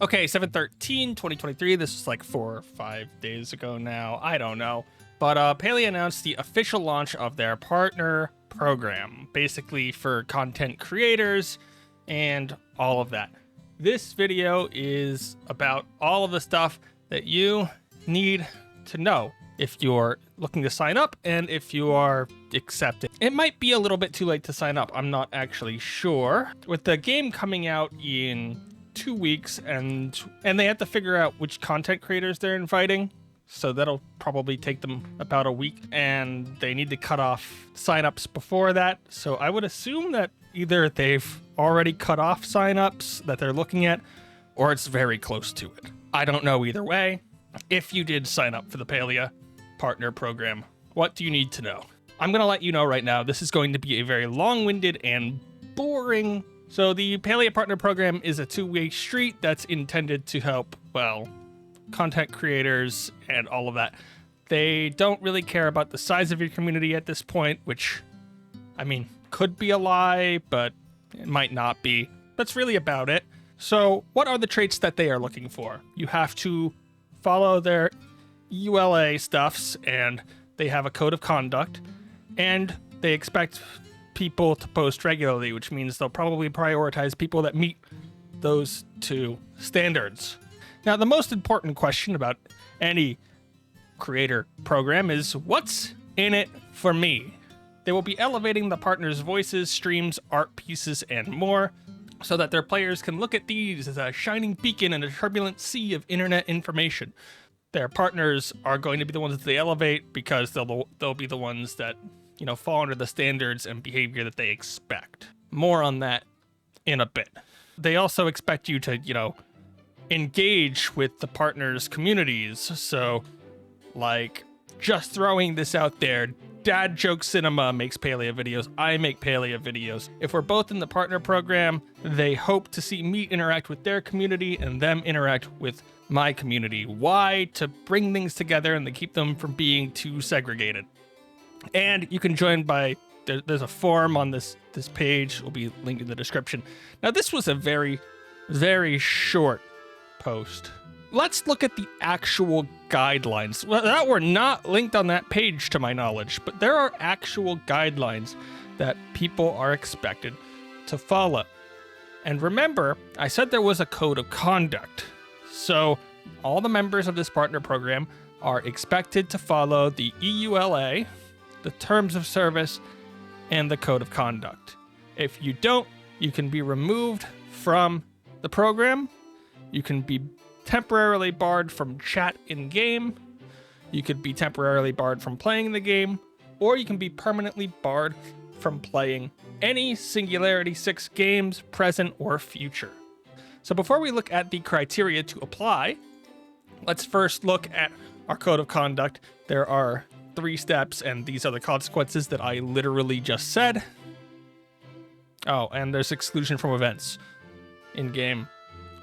Okay, 7/13/2023. This is like 4 or 5 days ago now. I don't know. But Palia announced the official launch of their partner program, basically for content creators and all of that. This video is about all of the stuff that you need to know if you're looking to sign up and if you are accepted. It might be a little bit too late to sign up. I'm not actually sure. With the game coming out in 2 weeks and they have to figure out which content creators they're inviting. So that'll probably take them about a week, and they need to cut off signups before that. So I would assume that either they've already cut off signups that they're looking at, or it's very close to it. I don't know either way. If you did sign up for the Palia partner program, what do you need to know? I'm going to let you know right now, this is going to be a very long-winded and boring. So the Palia partner program is a two-way street that's intended to help, well, content creators and all of that. They don't really care about the size of your community at this point, which, I mean, could be a lie, but it might not be. That's really about it. So what are the traits that they are looking for? You have to follow their ULA stuffs, and they have a code of conduct, and they expect people to post regularly, which means they'll probably prioritize people that meet those two standards. Now, the most important question about any creator program is, what's in it for me? They will be elevating the partners' voices, streams, art pieces, and more, so that their players can look at these as a shining beacon in a turbulent sea of internet information. Their partners are going to be the ones that they elevate because they'll be the ones that, you know, fall under the standards and behavior that they expect. More on that in a bit. They also expect you to, you know, engage with the partners' communities. So, like, just throwing this out there, Dad Joke Cinema makes Palia videos. I make Palia videos. If we're both in the partner program, they hope to see me interact with their community and them interact with my community. Why? To bring things together and to keep them from being too segregated. And you can join by, there's a form on this page. Will be linked in the description. Now, this was a very, very short post. Let's look at the actual guidelines. Well, that were not linked on that page to my knowledge, but there are actual guidelines that people are expected to follow. And remember, I said there was a code of conduct. So all the members of this partner program are expected to follow the EULA, the terms of service, and the code of conduct. If you don't, you can be removed from the program. You can be temporarily barred from chat in-game. You could be temporarily barred from playing the game, or you can be permanently barred from playing any Singularity 6 games, present or future. So before we look at the criteria to apply, let's first look at our code of conduct. There are 3 steps, and these are the consequences that I literally just said. Oh, and there's exclusion from events in-game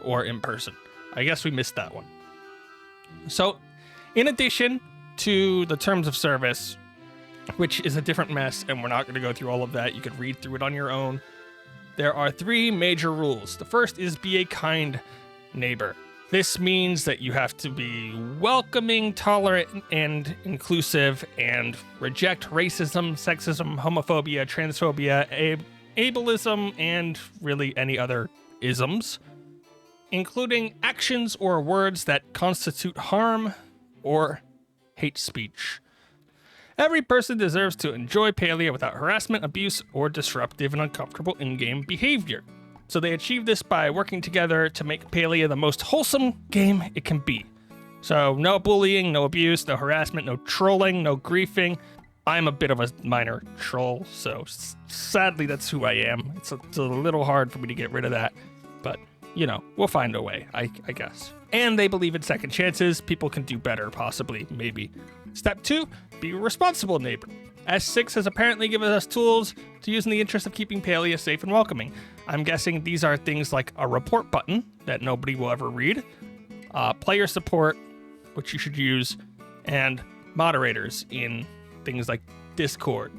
or in person. I guess we missed that one. So, in addition to the terms of service, which is a different mess, and we're not going to go through all of that, you could read through it on your own, there are 3 major rules. The first is be a kind neighbor. This means that you have to be welcoming, tolerant, and inclusive, and reject racism, sexism, homophobia, transphobia, ableism, and really any other isms, including actions or words that constitute harm or hate speech. Every person deserves to enjoy Palia without harassment, abuse, or disruptive and uncomfortable in-game behavior. So they achieve this by working together to make Palia the most wholesome game it can be. So no bullying, no abuse, no harassment, no trolling, no griefing. I'm a bit of a minor troll, so sadly that's who I am. It's a little hard for me to get rid of that, but you know, we'll find a way, I guess. And they believe in second chances. People can do better, possibly, maybe. Step 2, be a responsible neighbor. S6 has apparently given us tools to use in the interest of keeping Palia safe and welcoming. I'm guessing these are things like a report button that nobody will ever read, player support, which you should use, and moderators in things like Discord.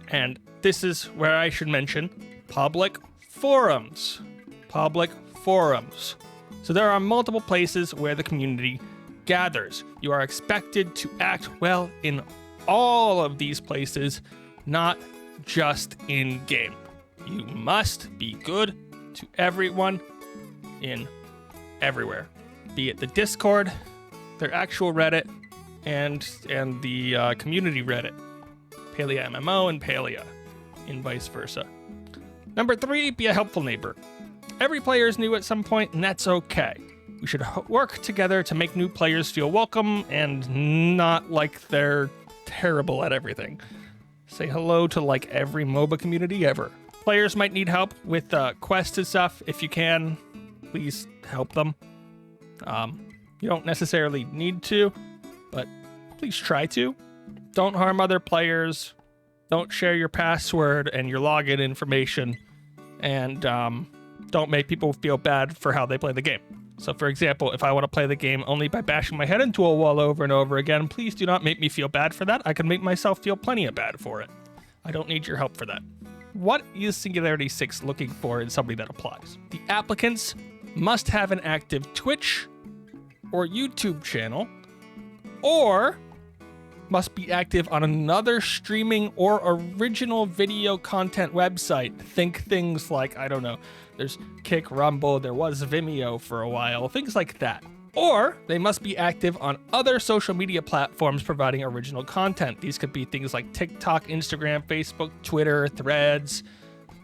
And this is where I should mention public forums. Public forums. So there are multiple places where the community gathers. You are expected to act well in all of these places, not just in game. You must be good to everyone in everywhere, be it the Discord, their actual Reddit, and the community Reddit, Palia MMO and Palia, and vice versa. Number 3, be a helpful neighbor. Every player is new at some point, and that's okay. We should work together to make new players feel welcome and not like they're terrible at everything. Say hello to like every MOBA community ever. Players might need help with quests and stuff. If you can, please help them. You don't necessarily need to, but please try to. Don't harm other players. Don't share your password and your login information. And don't make people feel bad for how they play the game. So for example, if I want to play the game only by bashing my head into a wall over and over again, please do not make me feel bad for that. I can make myself feel plenty of bad for it. I don't need your help for that. What is Singularity 6 looking for in somebody that applies? The applicants must have an active Twitch or YouTube channel, or must be active on another streaming or original video content website. Think things like, I don't know, there's Kick, Rumble, there was Vimeo for a while, things like that. Or they must be active on other social media platforms providing original content. These could be things like TikTok, Instagram, Facebook, Twitter, Threads,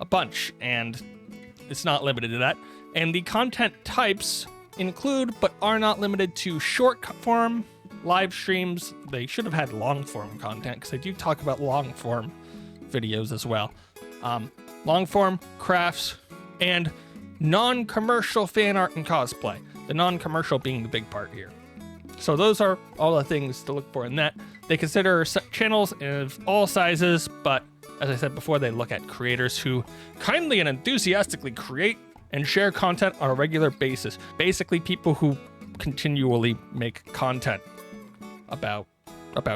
a bunch, and it's not limited to that. And the content types include, but are not limited to, short form, live streams. They should have had long form content because they do talk about long form videos as well. Long form, crafts, and non-commercial fan art and cosplay. The non-commercial being the big part here. So those are all the things to look for in that. They consider channels of all sizes, but as I said before, they look at creators who kindly and enthusiastically create and share content on a regular basis. Basically, people who continually make content about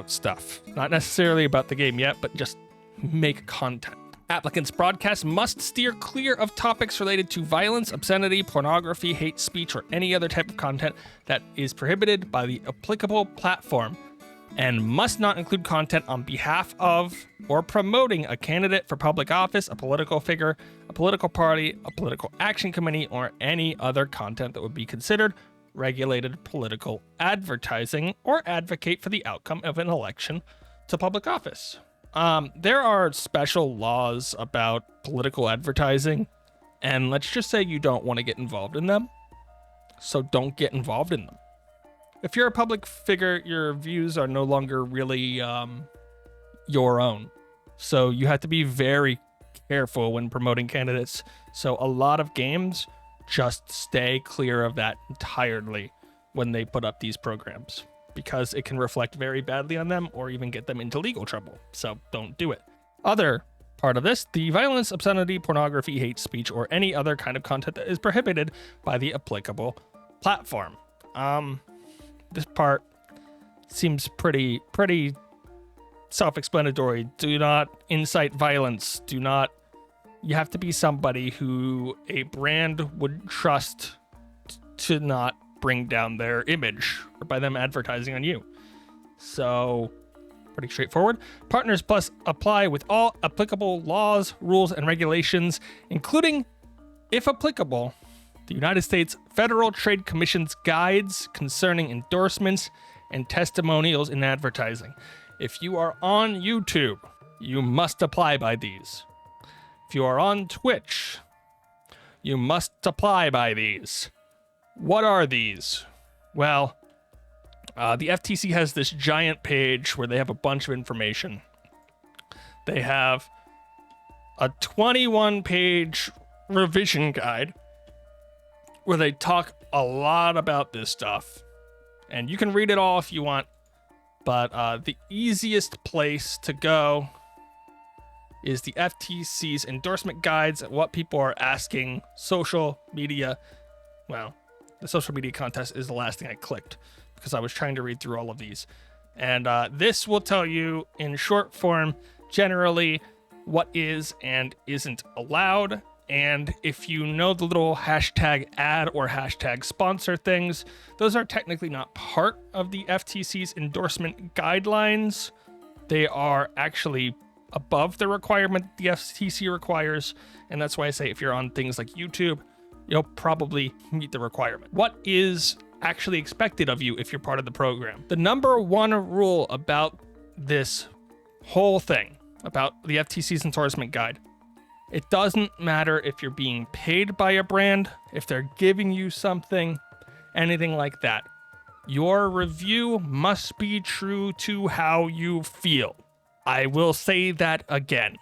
stuff. Not necessarily about the game yet, but just make content. Applicants' broadcasts must steer clear of topics related to violence, obscenity, pornography, hate speech, or any other type of content that is prohibited by the applicable platform, and must not include content on behalf of or promoting a candidate for public office, a political figure, a political party, a political action committee, or any other content that would be considered regulated political advertising or advocate for the outcome of an election to public office. There are special laws about political advertising, and let's just say you don't want to get involved in them, so don't get involved in them. If you're a public figure, your views are no longer really your own, so you have to be very careful when promoting candidates. So a lot of games just stay clear of that entirely when they put up these programs, because it can reflect very badly on them or even get them into legal trouble. So don't do it. Other part of this, the violence, obscenity, pornography, hate speech, or any other kind of content that is prohibited by the applicable platform. This part seems pretty self-explanatory. Do not incite violence. You have to be somebody who a brand would trust to not bring down their image or by them advertising on you. So pretty straightforward. Partners plus apply with all applicable laws, rules, and regulations, including, if applicable, the United States Federal Trade Commission's guides concerning endorsements and testimonials in advertising. If you are on YouTube, you must apply by these. If you are on Twitch, you must apply by these. What are these? Well, the FTC has this giant page where they have a bunch of information. They have a 21-page revision guide where they talk a lot about this stuff. And you can read it all if you want, but the easiest place to go is the FTC's endorsement guides, what people are asking social media. Well, the social media contest is the last thing I clicked because I was trying to read through all of these. And this will tell you in short form, generally, what is and isn't allowed And if you know the little hashtag ad or hashtag sponsor things, those are technically not part of the FTC's endorsement guidelines. They are actually above the requirement the FTC requires. And that's why I say if you're on things like YouTube, you'll probably meet the requirement. What is actually expected of you if you're part of the program? The number one rule about this whole thing, about the FTC's endorsement guide, it doesn't matter if you're being paid by a brand, if they're giving you something, anything like that. Your review must be true to how you feel. I will say that again.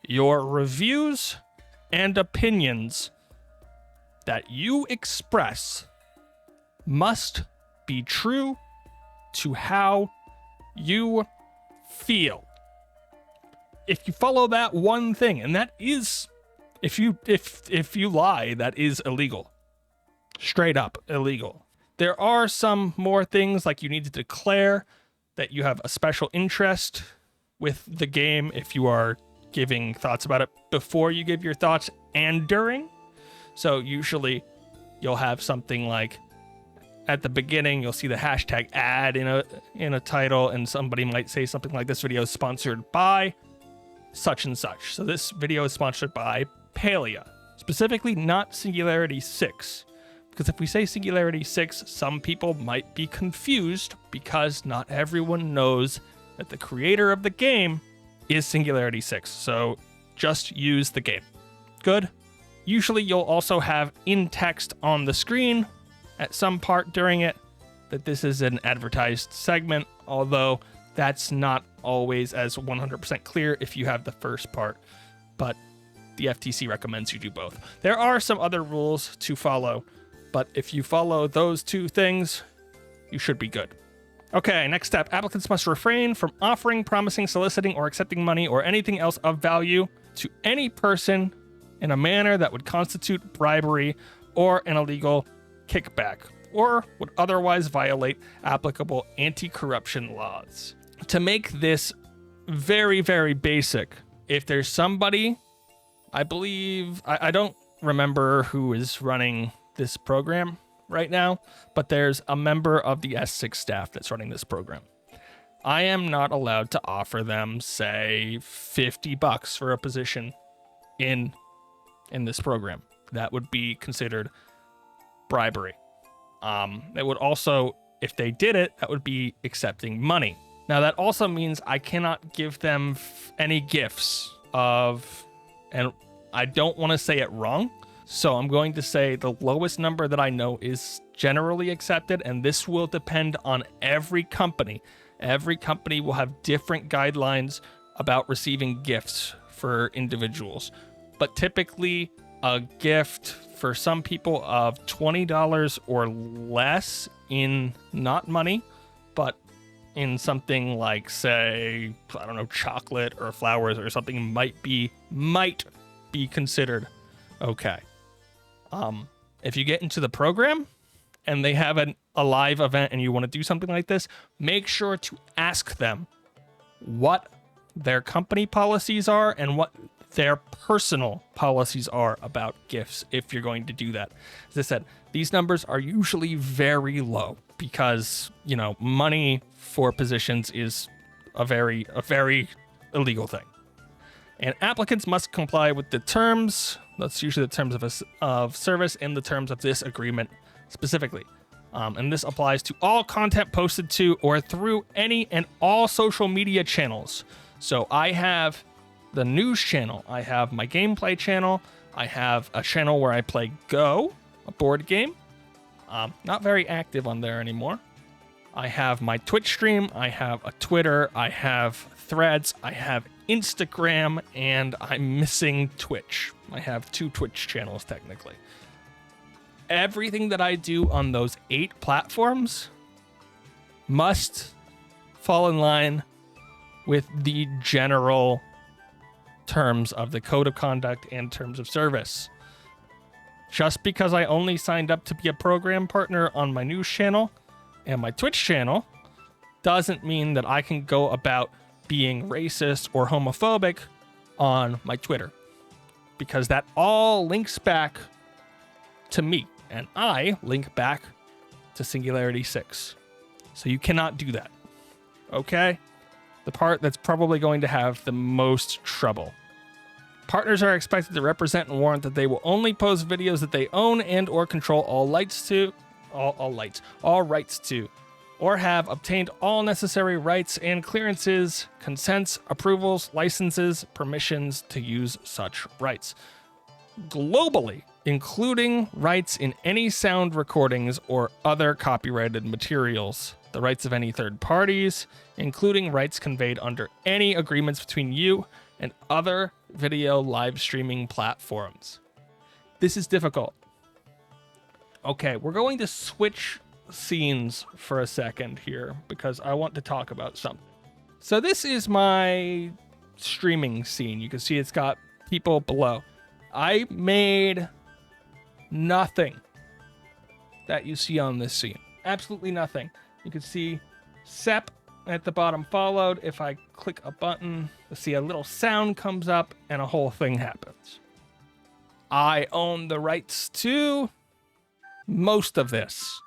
Your reviews and opinions that you express must be true to how you feel. If you follow that one thing, and that is, if you lie, that is illegal. Straight up illegal. There are some more things, like you need to declare that you have a special interest with the game if you are giving thoughts about it before you give your thoughts and during. So usually you'll have something like, at the beginning, you'll see the hashtag ad in a title, and somebody might say something like, this video is sponsored by such and such. So this video is sponsored by Palia, specifically not Singularity 6. Because if we say Singularity 6, some people might be confused because not everyone knows that the creator of the game is Singularity 6. So just use the game. Good. Usually you'll also have in text on the screen at some part during it that this is an advertised segment, although that's not always as 100% clear if you have the first part, but the FTC recommends you do both. There are some other rules to follow, but if you follow those two things, you should be good. Okay, next step. Applicants must refrain from offering, promising, soliciting, or accepting money or anything else of value to any person in a manner that would constitute bribery or an illegal kickback, or would otherwise violate applicable anti-corruption laws. To make this very, very basic, if there's somebody, I believe, I don't remember who is running this program right now, but there's a member of the S6 staff that's running this program. I am not allowed to offer them, say, $50 for a position in this program. That would be considered bribery. It would also, if they did it, that would be accepting money. Now, that also means I cannot give them any gifts of, and I don't want to say it wrong, so I'm going to say the lowest number that I know is generally accepted, and this will depend on every company. Every company will have different guidelines about receiving gifts for individuals, but typically a gift for some people of $20 or less in not money, but in something like, say, I don't know, chocolate or flowers or something might be considered okay. If you get into the program and they have a live event and you want to do something like this, make sure to ask them what their company policies are and what their personal policies are about gifts if you're going to do that. As I said, these numbers are usually very low because, you know, money for positions is a very illegal thing. And applicants must comply with the terms, that's usually the terms of service, and the terms of this agreement specifically. And this applies to all content posted to or through any and all social media channels. So I have the news channel, I have my gameplay channel, I have a channel where I play Go, a board game. Not very active on there anymore. I have my Twitch stream, I have a Twitter, I have Threads, I have Instagram, and I'm missing Twitch. I have 2 Twitch channels technically. Everything that I do on those 8 platforms must fall in line with the general terms of the code of conduct and terms of service. Just because I only signed up to be a program partner on my news channel and my Twitch channel doesn't mean that I can go about being racist or homophobic on my Twitter, because that all links back to me, and I link back to Singularity 6. So you cannot do that. Okay? The part that's probably going to have the most trouble. Partners are expected to represent and warrant that they will only post videos that they own and or control all rights to, or have obtained all necessary rights and clearances, consents, approvals, licenses, permissions to use such rights. Globally, including rights in any sound recordings or other copyrighted materials, the rights of any third parties, including rights conveyed under any agreements between you and other video live streaming platforms. This is difficult. Okay, we're going to switch scenes for a second here because I want to talk about something. So this is my streaming scene. You can see it's got people below. I made nothing that you see on this scene. Absolutely nothing. You can see Sep at the bottom followed. If I click a button, you'll see a little sound comes up and a whole thing happens. I own the rights to most of this.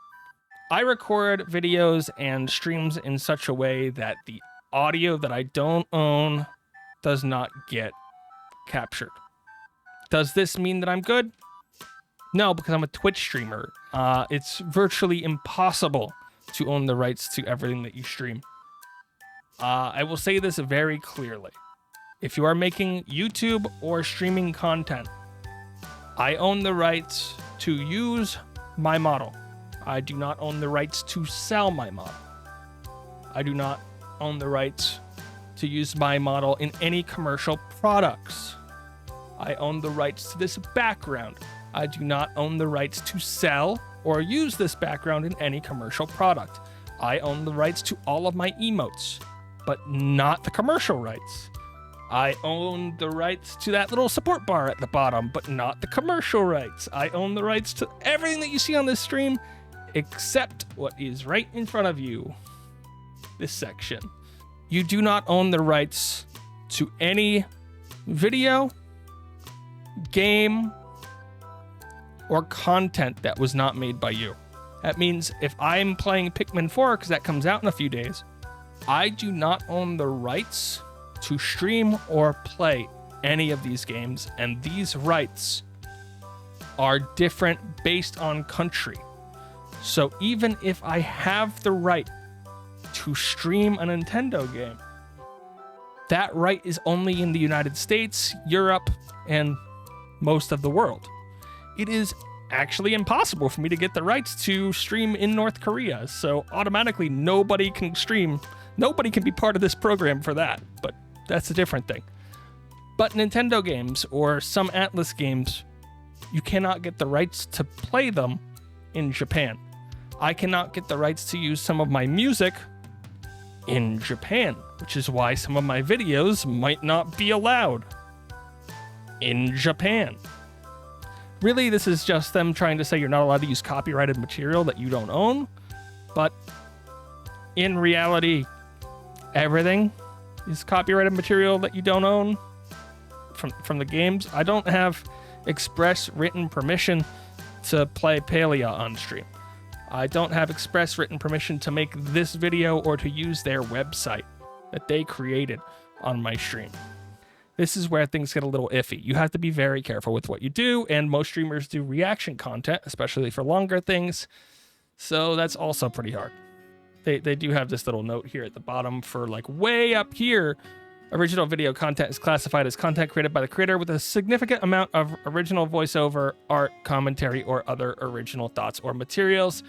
I record videos and streams in such a way that the audio that I don't own does not get captured. Does this mean that I'm good? No, because I'm a Twitch streamer. It's virtually impossible to own the rights to everything that you stream. I will say this very clearly. If you are making YouTube or streaming content, I own the rights to use my model. I do not own the rights to sell my model. I do not own the rights to use my model in any commercial products. I own the rights to this background. I do not own the rights to sell or use this background in any commercial product. I own the rights to all of my emotes, but not the commercial rights. I own the rights to that little support bar at the bottom, but not the commercial rights. I own the rights to everything that you see on this stream, except what is right in front of you, this section. You do not own the rights to any video, game, or content that was not made by you. That means if I'm playing Pikmin 4, because that comes out in a few days, I do not own the rights to stream or play any of these games, and these rights are different based on country. So even if I have the right to stream a Nintendo game, that right is only in the United States, Europe, and most of the world. It is actually impossible for me to get the rights to stream in North Korea, so automatically nobody can stream. Nobody can be part of this program for that, but that's a different thing. But Nintendo games or some Atlas games, you cannot get the rights to play them in Japan. I cannot get the rights to use some of my music in Japan, which is why some of my videos might not be allowed in Japan. Really, this is just them trying to say you're not allowed to use copyrighted material that you don't own. But in reality, everything is copyrighted material that you don't own from the games. I don't have express written permission to play Palia on stream. I don't have express written permission to make this video or to use their website that they created on my stream. This is where things get a little iffy. You have to be very careful with what you do, and most streamers do reaction content, especially for longer things, so that's also pretty hard. They do have this little note here at the bottom for, like, way up here. Original video content is classified as content created by the creator with a significant amount of original voiceover, art, commentary, or other original thoughts or materials.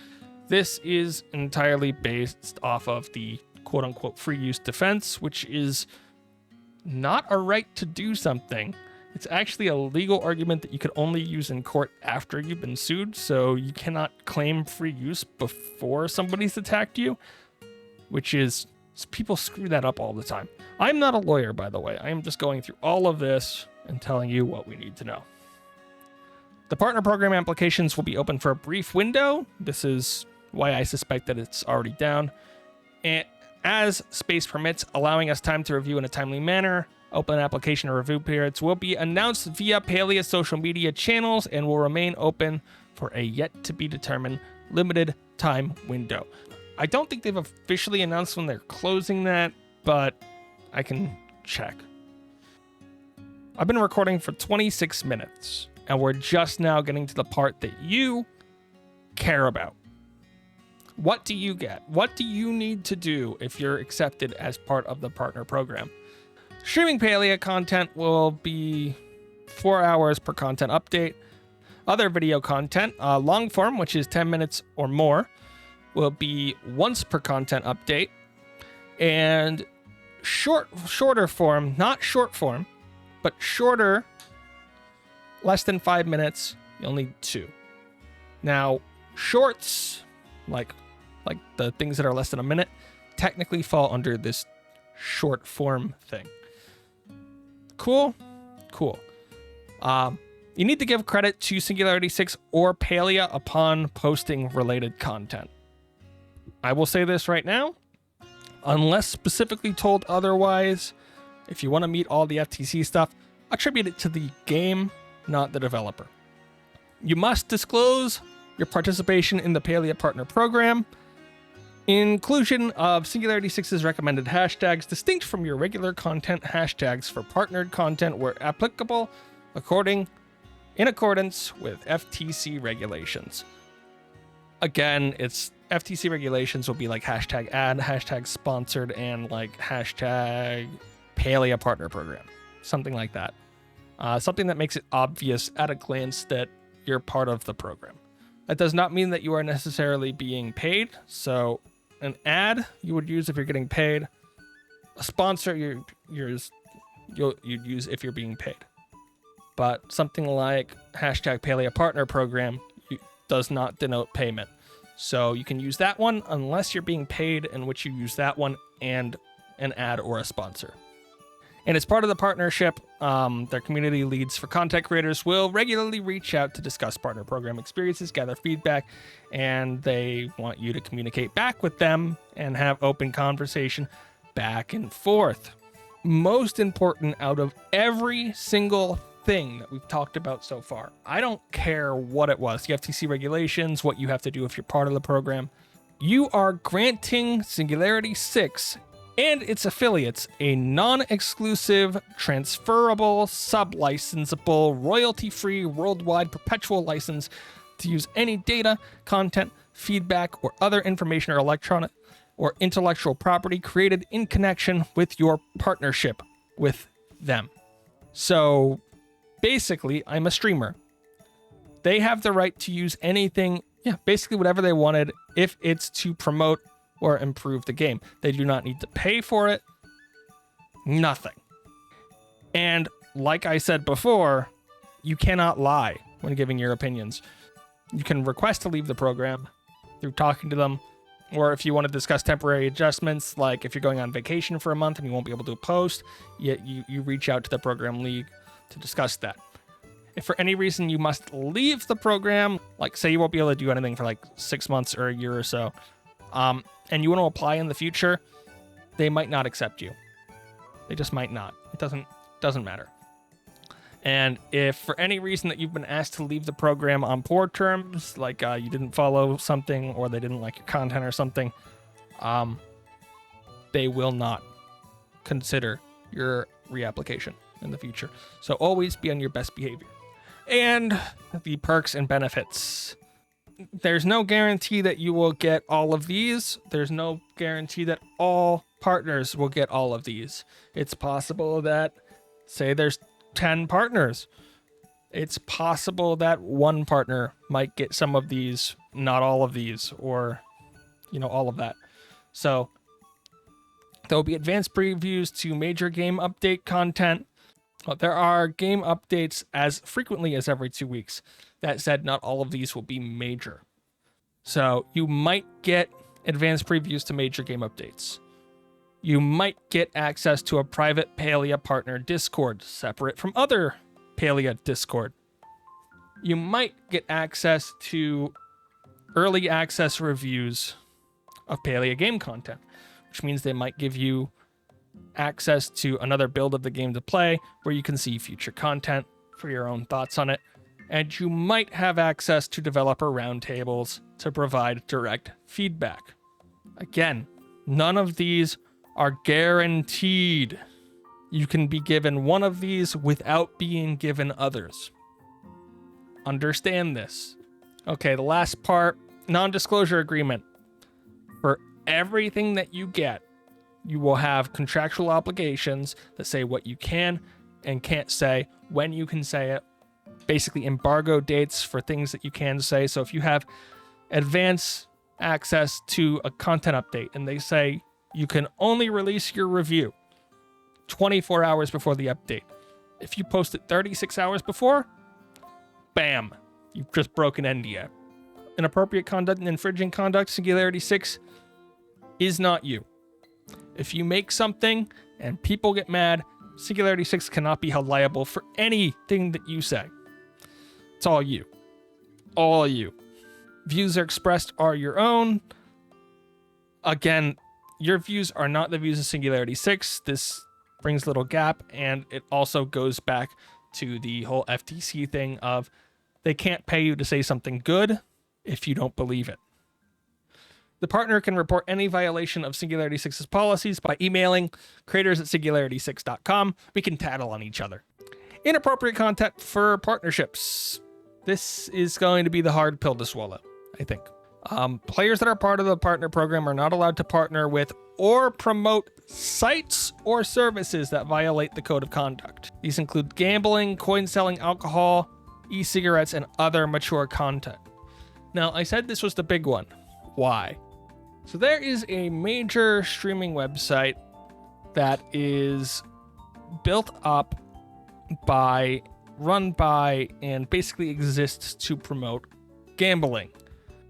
This is entirely based off of the quote-unquote free use defense, which is not a right to do something. It's actually a legal argument that you could only use in court after you've been sued, so you cannot claim free use before somebody's attacked you, which is, people screw that up all the time. I'm not a lawyer, by the way. I am just going through all of this and telling you what we need to know. The partner program applications will be open for a brief window. This is why I suspect that it's already down. And as space permits, allowing us time to review in a timely manner. Open application or review periods will be announced via Palia social media channels and will remain open for a yet-to-be-determined limited time window. I don't think they've officially announced when they're closing that, but I can check. I've been recording for 26 minutes, and we're just now getting to the part that you care about. What do you get? What do you need to do if you're accepted as part of the partner program? Streaming Palia content will be 4 hours per content update. Other video content, long form, which is 10 minutes or more, will be once per content update. And shorter form, not short form, but shorter, less than 5 minutes, you'll need 2. Now, shorts, like the things that are less than a minute, technically fall under this short form thing. Cool? Cool. You need to give credit to Singularity 6 or Palia upon posting related content. I will say this right now, unless specifically told otherwise, if you want to meet all the FTC stuff, attribute it to the game, not the developer. You must disclose your participation in the Palia Partner Program. Inclusion of Singularity 6's recommended hashtags distinct from your regular content hashtags for partnered content where applicable in accordance with FTC regulations. Again, it's FTC regulations will be like hashtag ad, hashtag sponsored, and like hashtag Palia Partner Program. Something like that. Something that makes it obvious at a glance that you're part of the program. That does not mean that you are necessarily being paid. So an ad you would use if you're getting paid. A sponsor you'd use if you're being paid. But something like hashtag Palia Partner Program does not denote payment. So you can use that one unless you're being paid, in which you use that one and an ad or a sponsor. And as part of the partnership, their community leads for content creators will regularly reach out to discuss partner program experiences, gather feedback, and they want you to communicate back with them and have open conversation back and forth. Most important out of every single thing that we've talked about so far, I don't care what it was, the FTC regulations, what you have to do if you're part of the program, you are granting Singularity 6 and its affiliates a non-exclusive, transferable, sub-licensable, royalty-free, worldwide perpetual license to use any data, content, feedback, or other information or electronic or intellectual property created in connection with your partnership with them. So basically, I'm a streamer. They have the right to use anything, basically whatever they wanted, if it's to promote or improve the game. They do not need to pay for it. Nothing. And like I said before, you cannot lie when giving your opinions. You can request to leave the program through talking to them, or if you want to discuss temporary adjustments, like if you're going on vacation for a month and you won't be able to post, you reach out to the program league to discuss that. If for any reason you must leave the program, like say you won't be able to do anything for like 6 months or a year or so, and you want to apply in the future, they might not accept you. They just might not. It doesn't matter. And if for any reason that you've been asked to leave the program on poor terms, like you didn't follow something or they didn't like your content or something, they will not consider your reapplication in the future. So always be on your best behavior. And the perks and benefits. There's no guarantee that you will get all of these. There's no guarantee that all partners will get all of these. It's possible that, say there's 10 partners. It's possible that one partner might get some of these, not all of these, or, all of that. So there will be advanced previews to major game update content. There are game updates as frequently as every 2 weeks. That said, not all of these will be major. So you might get advanced previews to major game updates. You might get access to a private Palia partner Discord, separate from other Palia Discord. You might get access to early access reviews of Palia game content, which means they might give you access to another build of the game to play, where you can see future content for your own thoughts on it, and you might have access to developer roundtables to provide direct feedback. Again, none of these are guaranteed. You can be given one of these without being given others. Understand this. Okay, the last part, non-disclosure agreement. For everything that you get, you will have contractual obligations that say what you can and can't say, when you can say it, basically embargo dates for things that you can say. So if you have advance access to a content update and they say you can only release your review 24 hours before the update. If you post it 36 hours before, bam, you've just broken NDA. Inappropriate conduct and infringing conduct, Singularity 6 is not you. If you make something and people get mad, Singularity 6 cannot be held liable for anything that you say. It's all you. All you. Views are expressed are your own. Again, your views are not the views of Singularity 6. This brings little gap, and it also goes back to the whole FTC thing of they can't pay you to say something good if you don't believe it. The partner can report any violation of Singularity 6's policies by emailing creators@singularity6.com. We can tattle on each other. Inappropriate content for partnerships. This is going to be the hard pill to swallow, I think. Players that are part of the partner program are not allowed to partner with or promote sites or services that violate the code of conduct. These include gambling, coin selling, alcohol, e-cigarettes, and other mature content. Now, I said this was the big one. Why? So there is a major streaming website that is built up by, run by, and basically exists to promote gambling.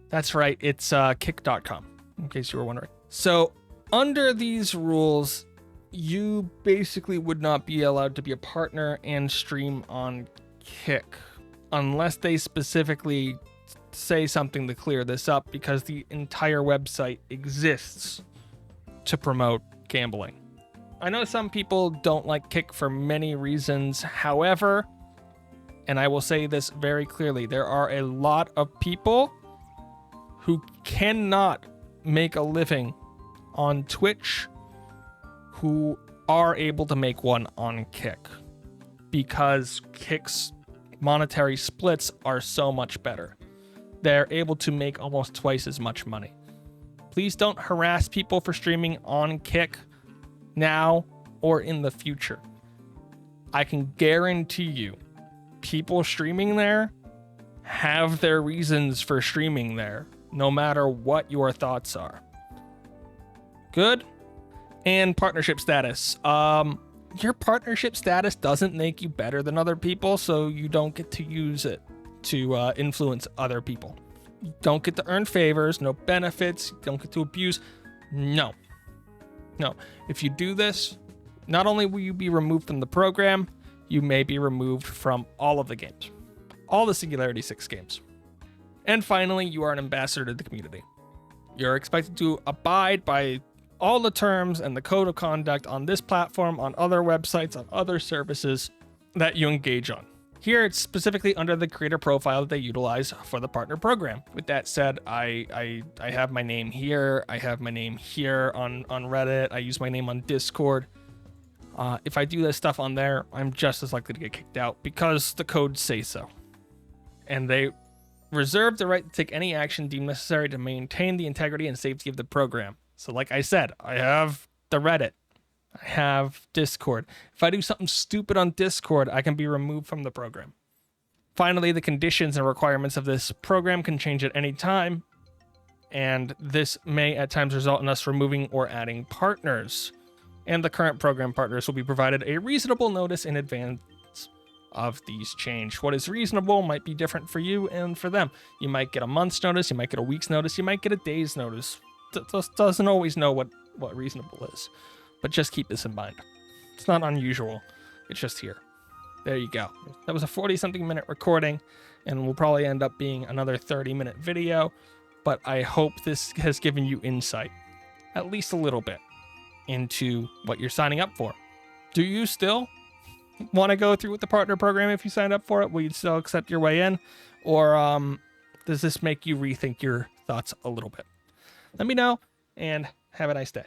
That's right, it's kick.com, in case you were wondering. So under these rules, you basically would not be allowed to be a partner and stream on Kick unless they specifically say something to clear this up, because the entire website exists to promote gambling. I know some people don't like Kick for many reasons. However, and I will say this very clearly, there are a lot of people who cannot make a living on Twitch who are able to make one on Kick, because Kick's monetary splits are so much better. They're able to make almost twice as much money. Please don't harass people for streaming on Kick now or in the future. I can guarantee you, people streaming there have their reasons for streaming there, no matter what your thoughts are. Good? And partnership status. Your partnership status doesn't make you better than other people, so you don't get to use it to influence other people. You don't get to earn favors, no benefits, you don't get to abuse. No. If you do this, not only will you be removed from the program, you may be removed from all of the games. All the Singularity 6 games. And finally, you are an ambassador to the community. You're expected to abide by all the terms and the code of conduct on this platform, on other websites, on other services that you engage on. Here, it's specifically under the creator profile that they utilize for the partner program. With that said, I have my name here. I have my name here on Reddit. I use my name on Discord. If I do this stuff on there, I'm just as likely to get kicked out because the codes say so. And they reserve the right to take any action deemed necessary to maintain the integrity and safety of the program. So like I said, I have the Reddit. I have Discord. If I do something stupid on Discord, I can be removed from the program. Finally, the conditions and requirements of this program can change at any time, and this may at times result in us removing or adding partners. And the current program partners will be provided a reasonable notice in advance of these change. What is reasonable might be different for you and for them. You might get a month's notice, you might get a week's notice, you might get a day's notice. Doesn't always know what reasonable is. But just keep this in mind. It's not unusual. It's just here. There you go. That was a 40-something minute recording, and will probably end up being another 30-minute video, but I hope this has given you insight. At least a little bit. into what you're signing up for. Do you still want to go through with the partner program if you signed up for it? Will you still accept your way in? Or does this make you rethink your thoughts a little bit? Let me know, and have a nice day.